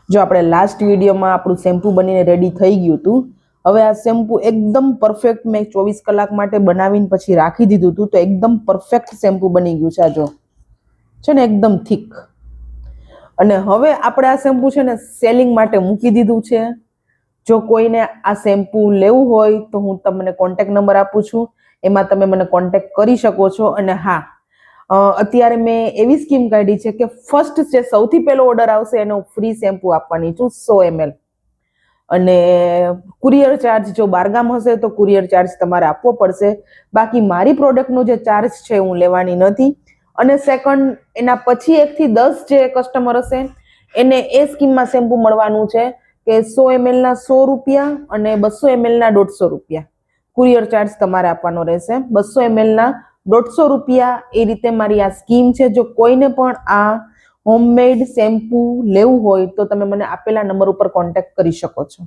જો આપણે લાસ્ટ વિડીયોમાં આપણું શેમ્પુ બનીને રેડી થઈ ગયું હતું. હવે આ શેમ્પુ એકદમ પરફેક્ટ મેં 24 કલાક માટે બનાવીને પછી રાખી દીધું હતું, તો એકદમ પરફેક્ટ શેમ્પુ બની ગયું છે. આ જો છે ને એકદમ થીક. અને હવે આપણે આ શેમ્પુ છે ને સેલિંગ માટે મૂકી દીધું છે. જો કોઈને આ શેમ્પુ લેવું હોય તો હું તમને કોન્ટેક્ટ નંબર આપું છું, એમાં તમે મને કોન્ટેક્ટ કરી શકો છો. અને હા, અત્યારે મેં એવી સ્કીમ કાઢી છે કે ફર્સ્ટ જે સૌથી પહેલો ઓર્ડર આવશે એનો ફ્રી શેમ્પુ આપવાની છું 100 ml. અને કુરિયર ચાર્જ જો બારગામ હશે તો કુરિયર ચાર્જ તમારે આપવો પડશે. બાકી મારી પ્રોડક્ટનો જે ચાર્જ છે હું લેવાની નથી. અને સેકન્ડ, એના પછી 1 થી 10 જે કસ્ટમર હશે એને એ સ્કીમમાં શેમ્પુ મળવાનું છે કે 100 ml ના 100 રૂપિયા અને 200 ml ના 150 રૂપિયા કુરિયર ચાર્જ તમારે આપવાનો રહેશે. 200 ml ના 150 રૂપિયા, એ રીતે મારી આ સ્કીમ છે. જો કોઈને પણ આ હોમમેડ શેમ્પુ લેવું હોય તો તમે મને આપેલા નંબર ઉપર કોન્ટેક્ટ કરી શકો છો.